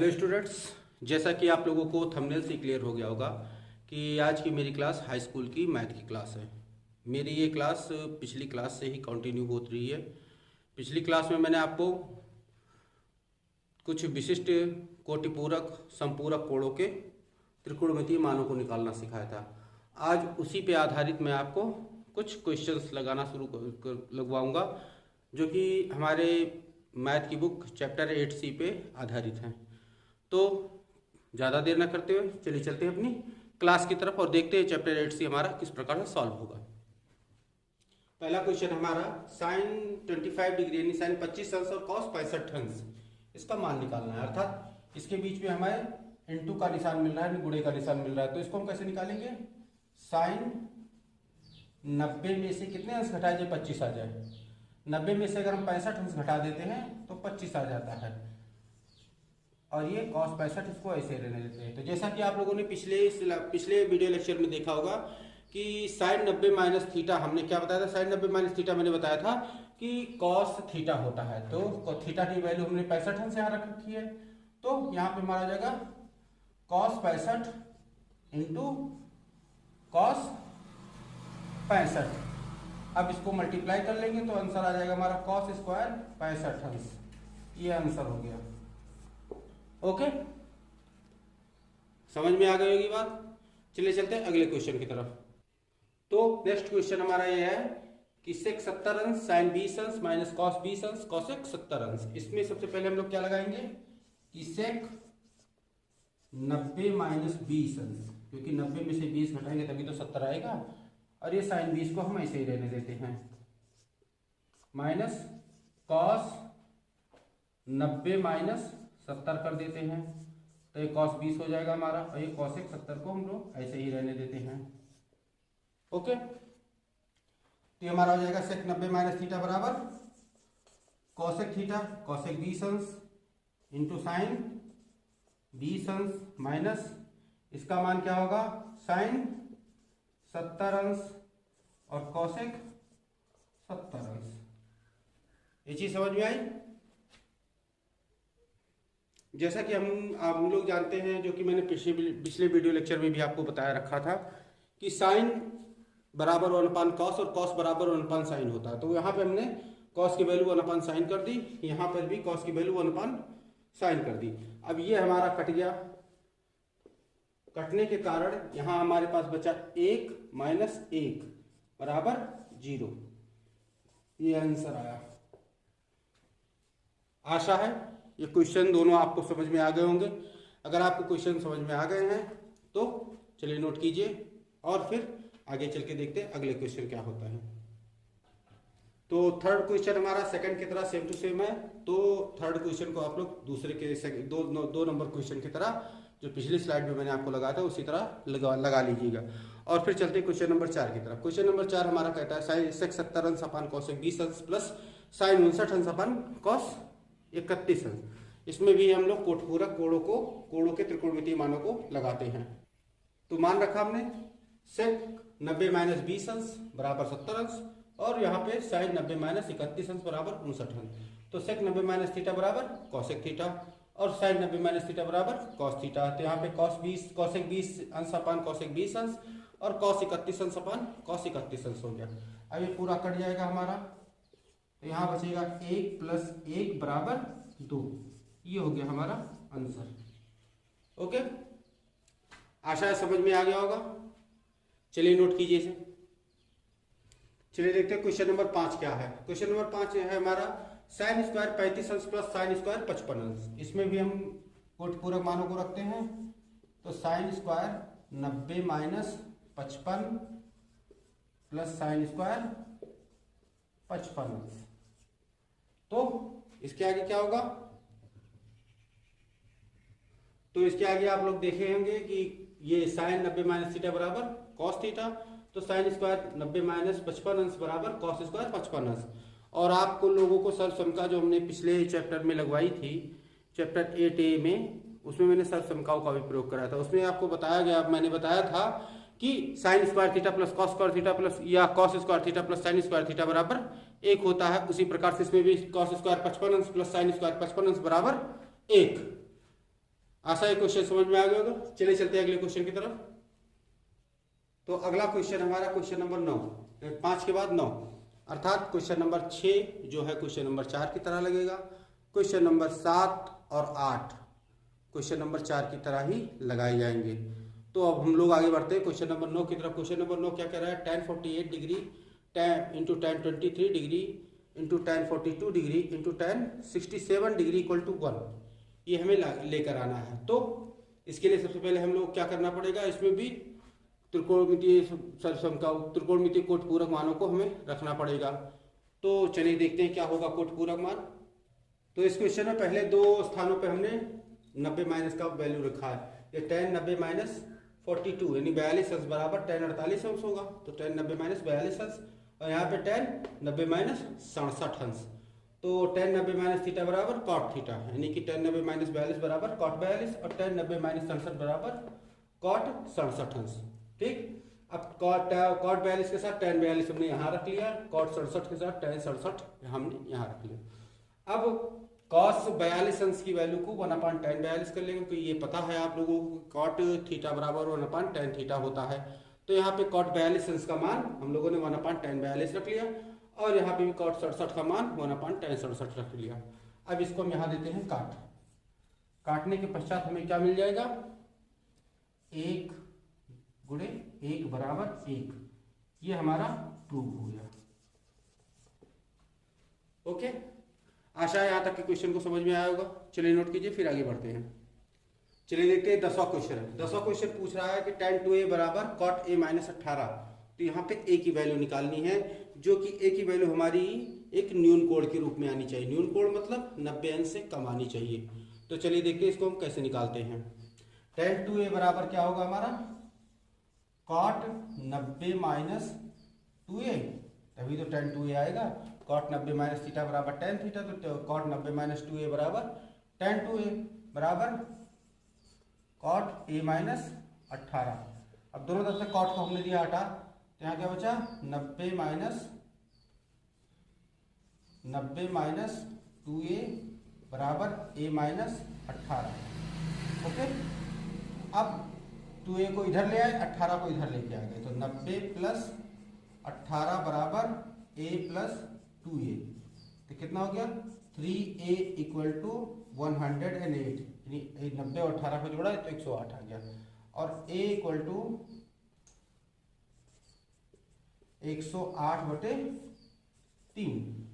Hello students, जैसा कि आप लोगों को थंबनेल से क्लियर हो गया होगा कि आज की मेरी क्लास हाई स्कूल की मैथ की क्लास है। मेरी ये क्लास पिछली क्लास से ही कंटिन्यू हो रही है। पिछली क्लास में मैंने आपको कुछ विशिष्ट कोटिपूरक समपूरक कोणों के त्रिकोणमितीय मानों को निकालना सिखाया था। आज उसी पे आधारित मैं आपको कुछ क्वेश्चंस लगाना लगवाऊंगा जो कि हमारे मैथ की बुक चैप्टर 8C पे आधारित हैं। तो ज़्यादा देर न करते हुए चलिए चलते हैं अपनी क्लास की तरफ और देखते हैं चैप्टर 8C हमारा किस प्रकार से सॉल्व होगा। पहला क्वेश्चन हमारा साइन 25 डिग्री यानी साइन 25 अंश और कॉस 65 अंश, इसका मान निकालना है। अर्थात इसके बीच में हमें इनटू का निशान मिल रहा है, गुणे का निशान मिल रहा है। तो इसको हम कैसे निकालेंगे? साइन 90 में से कितने अंश घटाए जाए? 25 आ जाए। 90 में से अगर हम 65 अंश घटा देते हैं तो 25 आ जाता है और ये cos 65 इसको ऐसे रहने देते हैं। तो जैसा कि आप लोगों ने पिछले वीडियो लेक्चर में देखा होगा कि साइन 90 माइनस थीटा, हमने क्या बताया था? साइन 90 माइनस थीटा मैंने बताया था कि cos थीटा होता है। तो थीटा की वैल्यू हमने 65 अंश यहाँ रख रखी है, तो यहाँ पे हमारा जाएगा cos 65 इंटू cos 65। अब इसको मल्टीप्लाई कर लेंगे तो आंसर आ जाएगा हमारा cos स्क्वायर 65 अंश। ये आंसर हो गया। ओके, समझ में आ गई होगी बात। चलिए चलते हैं अगले क्वेश्चन की तरफ। तो नेक्स्ट क्वेश्चन हमारा ये है कि sec 70 अंश sin 20 अंश माइनस cos 20 अंश cosec 70 अंश। इसमें सबसे पहले हम लोग क्या लगाएंगे कि sec 90 माइनस 20 अंश, क्योंकि 90 में से 20 घटाएंगे तभी तो 70 आएगा। और ये sin 20 को हम ऐसे ही रहने देते हैं, माइनस cos 90 माइनस 70 कर देते हैं तो ये cos 20 हो जाएगा हमारा, और ये cosec 70 को हम लोग ऐसे ही रहने देते हैं। ओके, तो ये हमारा हो जाएगा sec 90 माइनस थीटा बराबर cosec थीटा cosec 20 अंश इंटू साइन 20 अंश माइनस इसका मान क्या होगा? साइन 70 अंश और cosec 70 अंश। ये चीज समझ में आई? जैसा कि हम लोग जानते हैं, जो कि मैंने पिछले वीडियो लेक्चर में भी आपको बताया रखा था कि साइन बराबर 1 कॉस और कॉस बराबर 1 साइन होता है। तो यहाँ पे हमने कॉस की वैल्यू 1 साइन कर दी, यहाँ पर भी कॉस की वैल्यू 1 साइन कर दी। अब ये हमारा कट गया, कटने के कारण यहाँ हमारे पास बचा 1 माइनस 1 बराबर 0। ये आंसर आया। आशा है ये क्वेश्चन दोनों आपको समझ में आ गए होंगे। अगर आपको क्वेश्चन समझ में आ गए हैं तो चलिए नोट कीजिए और फिर आगे चल के देखते हैं अगले क्वेश्चन क्या होता है। तो थर्ड क्वेश्चन हमारा सेकंड की तरह सेम टू सेम है। तो थर्ड क्वेश्चन को आप लोग दूसरे के दो नंबर क्वेश्चन की तरह जो पिछली स्लाइड में मैंने आपको लगाया था उसी तरह लगा लीजिएगा। और फिर चलते क्वेश्चन नंबर 4 की तरफ। क्वेश्चन नंबर 4 हमारा कहता है साइन सेक 70 अंश अपान cosec 20 अंश प्लस साइन 59 अंश अपान cos 31 अंश। इसमें भी हम लोग कोटपूरक कोणों के त्रिकोणमितीय मानों को लगाते हैं। तो मान रखा हमने सेक 90 माइनस 20 अंश बराबर 70 अंश और यहाँ पे साइन 90 माइनस 31 अंश बराबर 59 अंश। तो सेक 90 माइनस थीटा बराबर cosec थीटा और साइन 90 माइनस थीटा बराबर cos थीटा। तो यहाँ पे cosec 20 अंश अपान cosec 20 अंश और cos 31 अंश अपान cos 31 अंश हो गया। अब ये पूरा कट जाएगा हमारा, तो यहाँ बचेगा 1 प्लस 1 बराबर 2। ये हो गया हमारा आंसर। ओके, आशा है समझ में आ गया होगा। चलिए नोट कीजिए इसे। चलिए देखते हैं क्वेश्चन नंबर 5 क्या है। क्वेश्चन नंबर 5 है हमारा साइन स्क्वायर 35 अंश प्लस साइन स्क्वायर 55 अंश। इसमें भी हम कोटपूरक मानों को रखते हैं। तो sine square 90 minus 55 plus sine square 55 अंश। तो इसके आगे क्या होगा? तो इसके आगे आप लोग देखे होंगे कि ये साइन 90 माइनस थीटा बराबर cos थीटा, तो साइन स्क्वायर 90 माइनस 55 अंश बराबर cos स्क्वायर 55 अंश। और आपको लोगों को सर्वसमका जो हमने पिछले चैप्टर में लगवाई थी, चैप्टर 8A में, उसमें मैंने सर्वसमकाओं का भी प्रयोग कराया था। उसमें आपको बताया गया, मैंने बताया था कि sine square theta plus cos square theta plus या cos square theta plus sine square theta बराबर 1 होता है। उसी प्रकार से इसमें भी कॉस स्क्वायर 55 अंश प्लस साइन स्क्वायर 55 अंश बराबर 1। आशा है क्वेश्चन समझ में आ गया होगा। चलिए चलते हैं अगले क्वेश्चन की तरफ। तो अगला क्वेश्चन हमारा क्वेश्चन नंबर 9, 5 के बाद 9, अर्थात क्वेश्चन नंबर 6 जो है क्वेश्चन नंबर 4 की तरह लगेगा। क्वेश्चन नंबर 7 और 8 क्वेश्चन नंबर 4 की तरह ही लगाए जाएंगे। तो अब हम लोग आगे बढ़ते हैं क्वेश्चन नंबर 9 की तरफ। क्वेश्चन नंबर 9 क्या कह रहा है, tan 48 degree into tan 23 degree into tan 42 degree into tan 67 degree equal to 1, ये हमें लेकर आना है। तो इसके लिए सबसे पहले हम लोग क्या करना पड़ेगा, इसमें भी त्रिकोणमितीय सरसमका त्रिकोणमितीय कोटपूरक मानों को हमें रखना पड़ेगा। तो चलिए देखते हैं क्या होगा कोटपूरक मान। तो इस क्वेश्चन में पहले 2 स्थानों पे हमने 90 माइनस का वैल्यू रखा है। ये tan 90 माइनस 42 यानी 42 अंश बराबर tan 48 अंश होगा। तो tan 90 माइनस 42 अंश और यहाँ पे tan 90 माइनस 67 अंश। तो tan 90 माइनस थीटा बराबर कॉट थीटा, यानी कि tan 90 माइनस 42 बराबर कॉट 42 और tan 90 माइनस 67 बराबर कॉट 67 अंश। ठीक, अब कॉट 42 के साथ tan 42 हमने यहाँ रख लिया, कॉट 67 के साथ tan 67 हमने यहाँ रख लिया। अब cos 42 अंश की वैल्यू को 1/tan 42 कर लेंगे। तो ये पता है आप लोगों को कॉट थीटा बराबर 1/tan थीटा होता है। तो यहाँ पे cot 42 अंश का मान हम लोगों ने 1/tan 42 रख लिया और यहाँ पे भी cot 67 का मान 1/tan 67 रख लिया। अब इसको हम यहाँ देते हैं काटने के पश्चात हमें क्या मिल जाएगा, 1 गुणे 1 बराबर 1, ये हमारा प्रूव हो गया। ओके, आशा है यहाँ तक के क्वेश्चन को समझ में आया होगा। चलिए नोट कीजिए, फिर आगे बढ़ते हैं। चलिए देखते हैं 10वां क्वेश्चन है। 10वां क्वेश्चन पूछ रहा है कि tan 2a बराबर cot a माइनस 18। तो यहाँ पे a की वैल्यू निकालनी है, जो कि a की वैल्यू हमारी एक न्यून कोण के रूप में आनी चाहिए। न्यून कोण मतलब 90 अंश से कम आनी चाहिए। तो चलिए देखते हैं इसको हम कैसे निकालते हैं। tan 2a बराबर क्या होगा हमारा, cot 90 माइनस 2a, तभी तो tan 2a आएगा। cot 90 माइनस थीटा बराबर tan थीटा, तो cot 90 माइनस 2a बराबर tan 2a बराबर cot a माइनस 18। अब दोनों तरफ से cot को हमने दिया हटा, तो यहाँ क्या बचा, 90 माइनस 2a बराबर a माइनस 18। ओके, अब 2a को इधर ले आए, 18 को इधर लेके आ गए, तो 90 प्लस 18 बराबर a प्लस 2a। तो कितना हो गया, 3a इक्वल टू 108, यानी 90 और 18 को जोड़ा तो 108 आ गया। और a इक्वल टू 108 बटे 3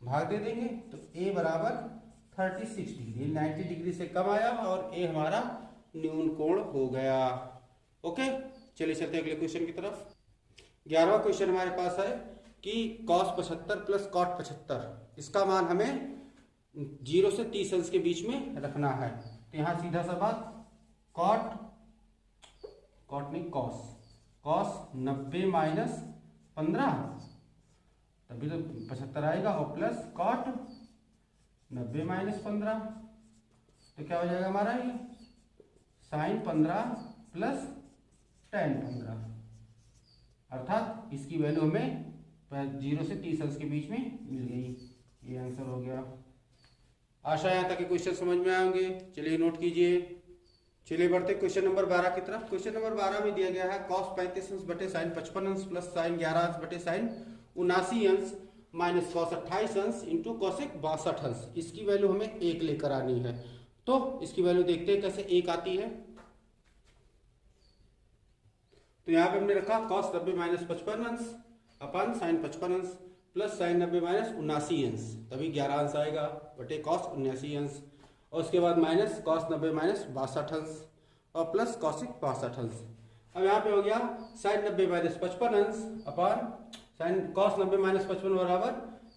भाग दे देंगे, तो a बराबर 36 डिग्री, 90 डिग्री से कम आया और a हमारा न्यून कोण हो गया। ओके, चलिए चलते हैं अगले क्वेश्चन की तरफ। 11वां क्वेश्चन हमारे पास है कि cos 75 प्लस cot 75, इसका मान हमें 0 से 30 अंश के बीच में रखना है। तो यहाँ सीधा सा बात, cot नहीं cos 90 माइनस 15, तभी तो 75 आएगा, और प्लस cot 90 माइनस 15, तो क्या हो जाएगा हमारा ये sin 15 प्लस tan 15, अर्थात इसकी वैल्यू हमें 0 से 30 अंश के बीच में मिल गई। ये आंसर हो गया। आशा यहाँ तक के क्वेश्चन समझ में आएंगे। चलिए नोट कीजिए। चलिए बढ़ते क्वेश्चन नंबर 12 की तरफ। क्वेश्चन नंबर 12 में दिया गया है cos 35 अंश बटे sin 55 अंश प्लस sin 11 अंश बटे sin 79 अंश माइनस cos 28 अंश इंटू cosec 62 अंश। इसकी वैल्यू हमें 1 लेकर आनी है। तो इसकी वैल्यू देखते हैं कैसे 1 आती है। तो यहाँ पे हमने रखा cos 90 माइनस 55 अंश अपन sin 55 अंश प्लस sin 90 माइनस 79 अंश, तभी 11 अंश आएगा बटे cos 79 अंश, और उसके बाद माइनस cos 90 माइनस 62 अंश और प्लस cosec 62 अंश। अब यहाँ पे हो गया sin 90 माइनस 55 अंश अपन sin cos 90 माइनस 55 बराबर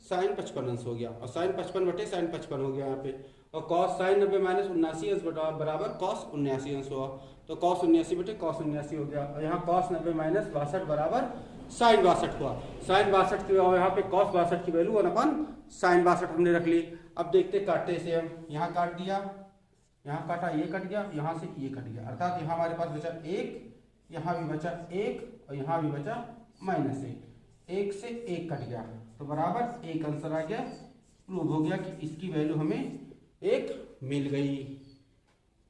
sin 55 अंश हो गया, और sin 55 बटे sin 55 हो गया यहाँ पे, और cos sin 90 माइनस 79 अंश बराबर cos 79 अंश हुआ, तो cos 79 बटे cos 79 हो गया, और यहाँ cos 90 माइनस 62 बराबर sin 62 हुआ। sin 62 की, और यहाँ पे cos 62 की वैल्यू 1 sin 62 हमने रख ली। अब देखते काटते से, हम यहाँ काट दिया, यहाँ काटा, ये कट गया, यहाँ से ये कट गया, अर्थात यहाँ हमारे पास बचा 1, यहाँ भी बचा 1 और यहाँ भी बचा -1, 1 से 1 कट गया, तो बराबर 1 आंसर आ गया। प्रूव हो गया कि इसकी वैल्यू हमें 1 मिल गई।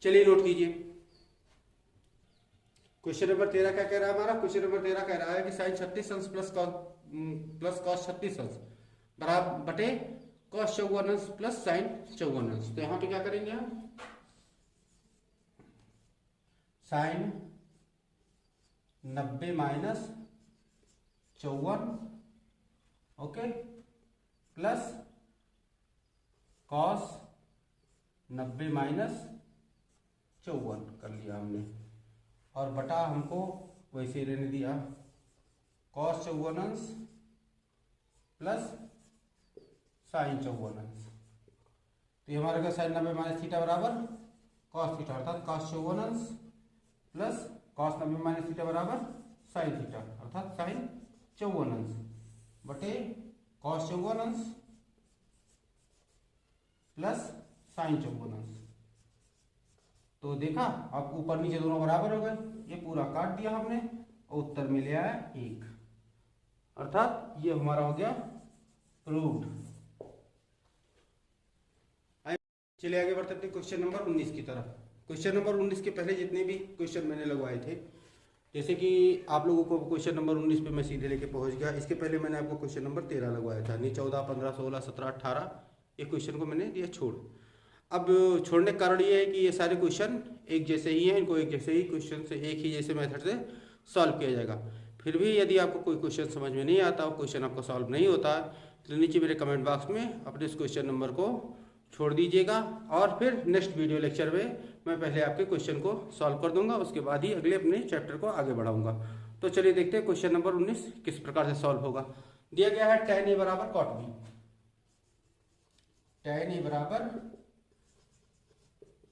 चलिए नोट कीजिए। क्वेश्चन नंबर 13 क्या कह रहा है हमारा? क्वेश्चन नंबर 13 कह रहा है कि साइन 36 अंश प्लस कॉस 36 अंश बराबर बटे कॉस 54 अंश प्लस साइन 54 अंश। तो यहाँ पे क्या करेंगे हम? Sine 90 minus 54, okay, plus cos 90 minus 54 कर लिया हमने, और बटा हमको वैसे ही रहने दिया कॉस 54 अंश प्लस साइन 54 अंश। तो ये हमारे का साइन 90 माइनस थीटा बराबर कॉस थीटा, अर्थात कॉस 54 अंश प्लस कॉस 90 माइनस थीटा बराबर साइन थीटा, अर्थात साइन 54 अंश बटे कॉस 54 अंश प्लस साइन 54 अंश। तो देखा, अब ऊपर नीचे दोनों बराबर हो गए, ये पूरा काट दिया हमने और उत्तर में ले आया 1, अर्थात ये हमारा हो गया प्रूव्ड। चलिए आगे बढ़ते हैं क्वेश्चन नंबर 19 की तरफ। क्वेश्चन नंबर 19 के पहले जितने भी क्वेश्चन मैंने लगवाए थे, जैसे कि आप लोगों को क्वेश्चन नंबर 19 पे मैं सीधे लेके पहुंच गया। इसके पहले मैंने आपको क्वेश्चन नंबर 13 लगवाया था, नहीं 14, 15, 16, 17, 18 ये क्वेश्चन को मैंने दिया छोड़। अब छोड़ने का कारण ये है कि ये सारे क्वेश्चन एक जैसे ही हैं, इनको एक जैसे ही क्वेश्चन से एक ही जैसे मेथड से सॉल्व किया जाएगा। फिर भी यदि आपको कोई क्वेश्चन समझ में नहीं आता, क्वेश्चन आपको सॉल्व नहीं होता, तो नीचे मेरे कमेंट बॉक्स में अपने इस क्वेश्चन नंबर को छोड़ दीजिएगा, और फिर नेक्स्ट वीडियो लेक्चर में मैं पहले आपके क्वेश्चन को सॉल्व कर दूंगा, उसके बाद ही अगले अपने चैप्टर को आगे बढ़ाऊंगा। तो चलिए देखते हैं क्वेश्चन नंबर 19 किस प्रकार से सॉल्व होगा। दिया गया है tan a बराबर cot b, tan a बराबर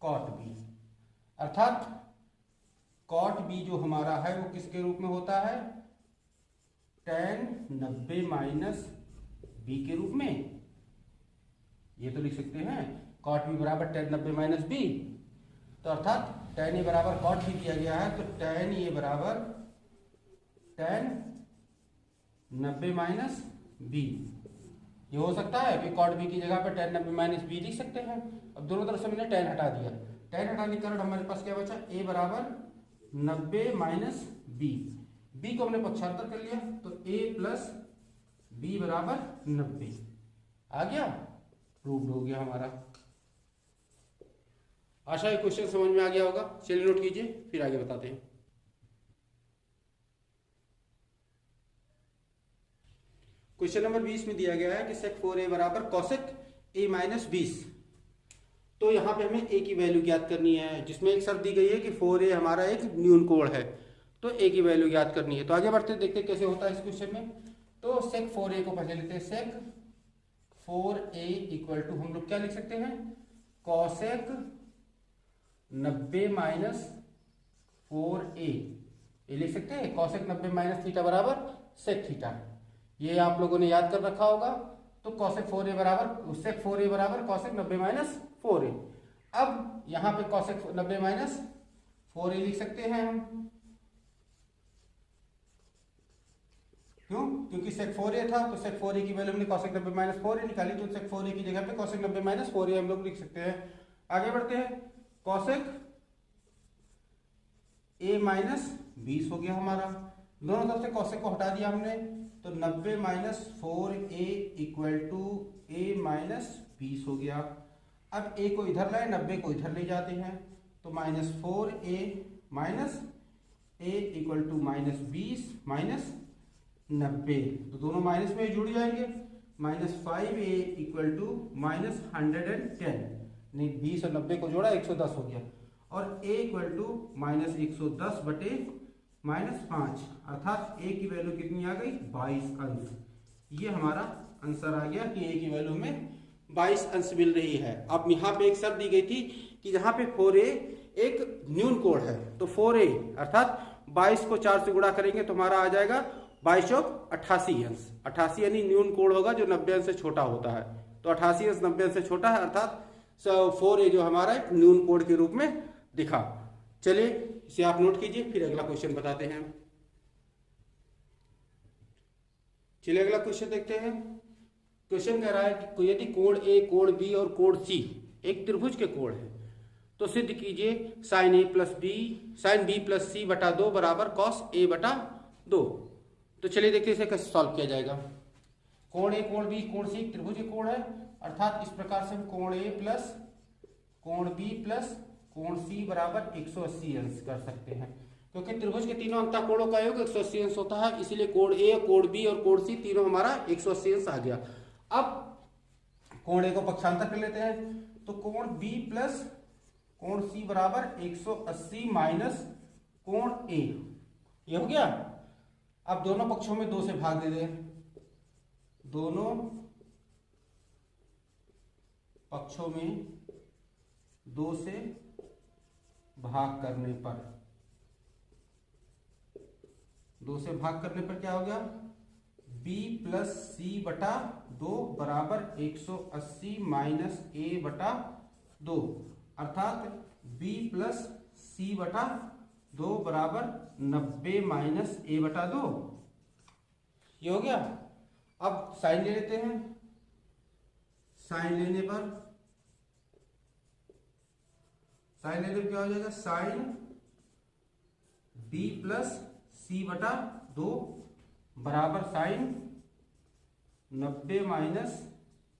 cot b, अर्थात cot b जो हमारा है वो किसके रूप में होता है? tan 90 माइनस b के रूप में। ये तो लिख सकते हैं cot b बराबर tan 90 माइनस b, तो अर्थात tan a बराबर cot b दिया गया है, तो tan a बराबर tan 90 माइनस b। ये हो सकता है कि cot b की जगह पर tan 90 माइनस b लिख सकते हैं। अब दोनों तरफ से मैंने tan हटा दिया, tan हटाने के कारण हमारे पास क्या बचा? a बराबर 90 माइनस b, b को हमने 75 कर लिया, तो a प्लस b बराबर 90 आ गया, प्रूव्ड हो गया हमारा। आशा है क्वेश्चन समझ में आ गया होगा। चलिए नोट कीजिए, फिर आगे बताते हैं। क्वेश्चन नंबर 20 में दिया गया है कि sec 4a बराबर cosec a माइनस 20। तो यहाँ पे हमें a की वैल्यू ज्ञात करनी है, जिसमें एक शर्त दी गई है कि 4a हमारा एक न्यून कोण है, तो a की वैल्यू ज्ञात करनी है। तो आगे बढ़ते देखते कैसे होता है इस क्वेश्चन में। तो sec 4a को पहले लेते हैं, sec 4a इक्वल टू हम लोग क्या लिख सकते हैं? cosec 90 माइनस 4a, ये लिख सकते हैं cosec 90 माइनस थीटा बराबर sec थीटा। ये आप लोगों ने याद कर रखा होगा। तो cosec 4a बराबर sec 4a बराबर cosec 90 माइनस 4a। अब यहाँ पे cosec 90 माइनस 4a लिख सकते हैं हम, क्यों? क्योंकि sec 4a था, तो sec 4a की वैल्यू हमने cosec 90 माइनस 4a निकाली, तो sec 4a की जगह पे cosec 90 माइनस 4a हम लोग लिख सकते हैं। आगे बढ़ते हैं, cosec a माइनस 20 हो गया हमारा, दोनों तरफ से cosec को हटा दिया हमने, तो 90 minus 4a equal to a minus 20 हो गया। अब a को इधर लाए, 90 को इधर ले जाते हैं, तो minus 4a minus a equal to minus 20 minus 90, तो दोनों माइनस में जुड़ जाएंगे। Minus 5a equal to minus 110, नहीं 20 और 90 को जोड़ा 110 हो गया, और a इक्वल टू माइनस 110 बटे माइनस 5, अर्थात a की वैल्यू कितनी आ गई? 22 अंश। ये हमारा आंसर आ गया कि a की वैल्यू में 22 अंश मिल रही है। अब यहाँ पे एक शर्त दी गई थी कि जहाँ पे 4a एक न्यून कोण है, तो 4a अर्थात 22 को 4 से गुणा करेंगे तो हमारा आ जाएगा 22 चौक 88 अंश। 88 यानी न्यून कोण होगा जो 90 अंश से छोटा होता है, तो 88 अंश 90 अंश से छोटा है, अर्थात 4a जो हमारा एक न्यून कोण के रूप में दिखा। चलिए इसे आप नोट कीजिए, फिर अगला क्वेश्चन बताते हैं। चलिए अगला क्वेश्चन देखते हैं। क्वेश्चन कह रहा है कि यदि कोण A, कोण B और कोण C एक त्रिभुज के कोण है, तो सिद्ध कीजिए sine A plus B sine B plus C बटा 2 बराबर कॉस ए बटा 2। तो चलिए देखते हैं इसे कैसे सॉल्व किया जाएगा। कोण ए कोण बी कोण सी त्रिभुज के कोण है, अर्थात इस प्रकार से हम कोण ए प्लस कोण बी प्लस कोण सी बराबर 180 अंश कर सकते हैं, क्योंकि त्रिभुज के तीनों अंतः कोणों का योग 180 अंश होता है, इसीलिए कोण ए कोण बी और कोण सी तीनों हमारा 180 अंश आ गया। अब कोण ए को पक्षांतर कर लेते हैं, तो कोण बी प्लस कोण सी बराबर 180 माइनस कोण ए, ये हो गया। अब दोनों पक्षों में 2 से भाग दे दें, दोनों पक्षों में 2 से भाग करने पर 2 से भाग करने पर क्या हो गया, b प्लस सी बटा 2 बराबर 180 माइनस ए बटा 2, अर्थात b प्लस सी बटा 2 बराबर 90 माइनस ए बटा 2, ये हो गया। अब साइन ले लेते हैं, साइन लेने पर क्या हो जाएगा, साइन b प्लस सी बटा 2 बराबर साइन 90 माइनस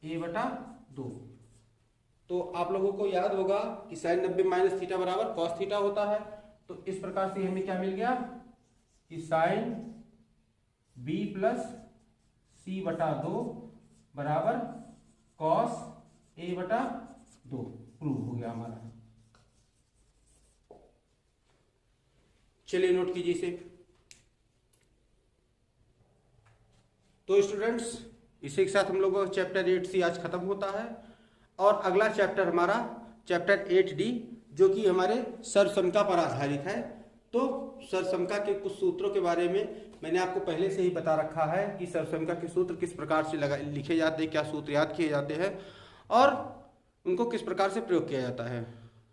ए बटा 2। तो आप लोगों को याद होगा कि साइन 90 माइनस थीटा बराबर कॉस थीटा होता है। तो इस प्रकार से हमें क्या मिल गया कि साइन b प्लस सी बटा 2 बराबर कॉस ए बटा 2 प्रूव हो गया हमारा। चलिए नोट कीजिए इसे। तो स्टूडेंट्स इसी के साथ हम लोगों का चैप्टर 8C आज खत्म होता है, और अगला चैप्टर हमारा चैप्टर 8D जो कि हमारे सर्वसमता पर आधारित है। तो सर्वसमता के कुछ सूत्रों के बारे में मैंने आपको पहले से ही बता रखा है कि सर्वसमता के सूत्र किस प्रकार से लिखे जाते हैं, क्या सूत्र याद किए जाते हैं और उनको किस प्रकार से प्रयोग किया जाता है।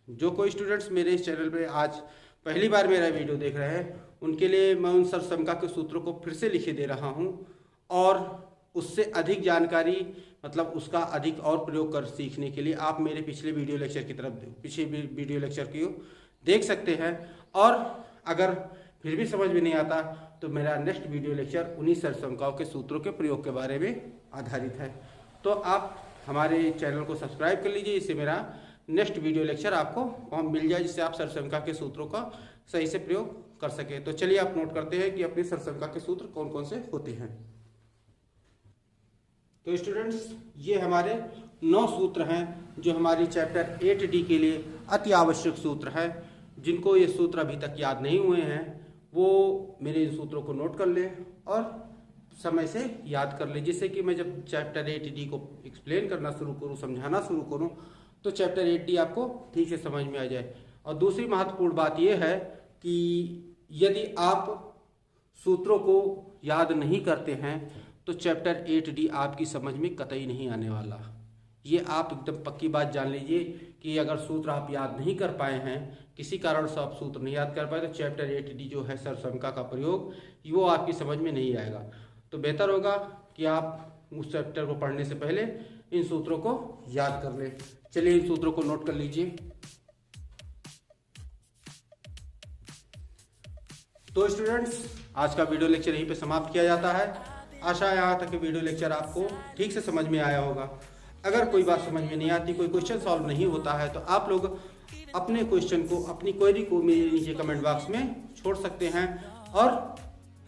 जो कोई स्टूडेंट्स मेरे इस चैनल पे आज पहली बार मेरा वीडियो देख रहे हैं, उनके लिए मैं उन सर्वसमता के सूत्रों को फिर से लिखे दे रहा हूँ, और उससे अधिक जानकारी मतलब उसका अधिक और प्रयोग कर सीखने के लिए आप मेरे पिछले वीडियो लेक्चर की देख सकते हैं। और अगर फिर भी समझ में नहीं आता तो मेरा नेक्स्ट वीडियो लेक्चर उन्हीं सर्वसमताओं के सूत्रों के प्रयोग के बारे में आधारित है। तो आप हमारे चैनल को सब्सक्राइब कर लीजिए, इससे मेरा नेक्स्ट वीडियो लेक्चर आपको मिल जाए, जिससे आप सर्वसमता के सूत्रों का सही से प्रयोग कर सके। तो चलिए आप नोट करते हैं कि अपने सर्वसमता के सूत्र कौन कौन से होते हैं। तो स्टूडेंट्स ये हमारे 9 सूत्र हैं जो हमारी चैप्टर 8D के लिए अति आवश्यक सूत्र है। जिनको ये सूत्र अभी तक याद नहीं हुए हैं वो मेरे इन सूत्रों को नोट कर लें और समय से याद कर लें, जिससे कि मैं जब चैप्टर 8D को एक्सप्लेन करना शुरू करूँ, समझाना शुरू करूँ, तो चैप्टर 8D आपको ठीक से समझ में आ जाए। और दूसरी महत्वपूर्ण बात यह है कि यदि आप सूत्रों को याद नहीं करते हैं तो चैप्टर 8D आपकी समझ में कतई नहीं आने वाला। ये आप एकदम पक्की बात जान लीजिए कि अगर सूत्र आप याद नहीं कर पाए हैं, किसी कारण से आप सूत्र नहीं याद कर पाए, तो चैप्टर 8D जो है सर्वसमता का प्रयोग वो आपकी समझ में नहीं आएगा। तो बेहतर होगा कि आप उस चैप्टर को पढ़ने से पहले इन सूत्रों को याद कर लें। चलिए इन सूत्रों को नोट कर लीजिए। तो स्टूडेंट्स आज का वीडियो लेक्चर यहीं पे समाप्त किया जाता है। आशा है यहाँ तक कि वीडियो लेक्चर आपको ठीक से समझ में आया होगा। अगर कोई बात समझ में नहीं आती, कोई क्वेश्चन सॉल्व नहीं होता है, तो आप लोग अपने क्वेश्चन को, अपनी क्वेरी को मेरे नीचे कमेंट बॉक्स में छोड़ सकते हैं। और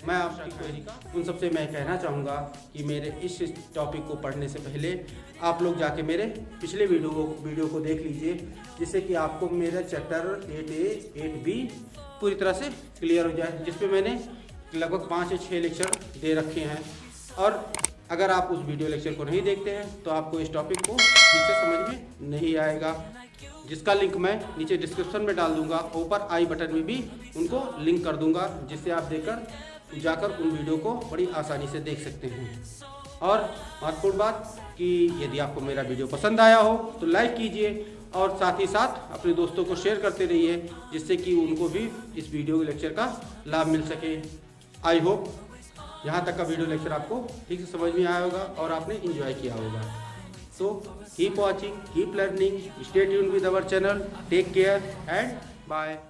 मैं आपकी क्वेरी का उन सबसे मैं कहना चाहूँगा कि मेरे इस टॉपिक को पढ़ने से पहले आप लोग जाके मेरे पिछले वीडियो को देख लीजिए, जिससे कि आपको मेरा चैप्टर 8A 8B पूरी तरह से क्लियर हो जाए, जिसपे मैंने लगभग 5 या 6 लेक्चर दे रखे हैं। और अगर आप उस वीडियो लेक्चर को नहीं देखते हैं तो आपको इस टॉपिक को ठीक से समझ में नहीं आएगा, जिसका लिंक मैं नीचे डिस्क्रिप्शन में डाल दूंगा, ऊपर आई बटन में भी उनको लिंक कर दूंगा, जिससे आप जाकर उन वीडियो को बड़ी आसानी से देख सकते हैं। और महत्वपूर्ण बात कि यदि आपको मेरा वीडियो पसंद आया हो तो लाइक कीजिए, और साथ ही साथ अपने दोस्तों को शेयर करते रहिए, जिससे कि उनको भी इस वीडियो लेक्चर का लाभ मिल सके। आई होप यहाँ तक का वीडियो लेक्चर आपको ठीक से समझ में आया होगा और आपने एंजॉय किया होगा। So keep watching, keep learning, stay tuned with our channel. Take care and bye.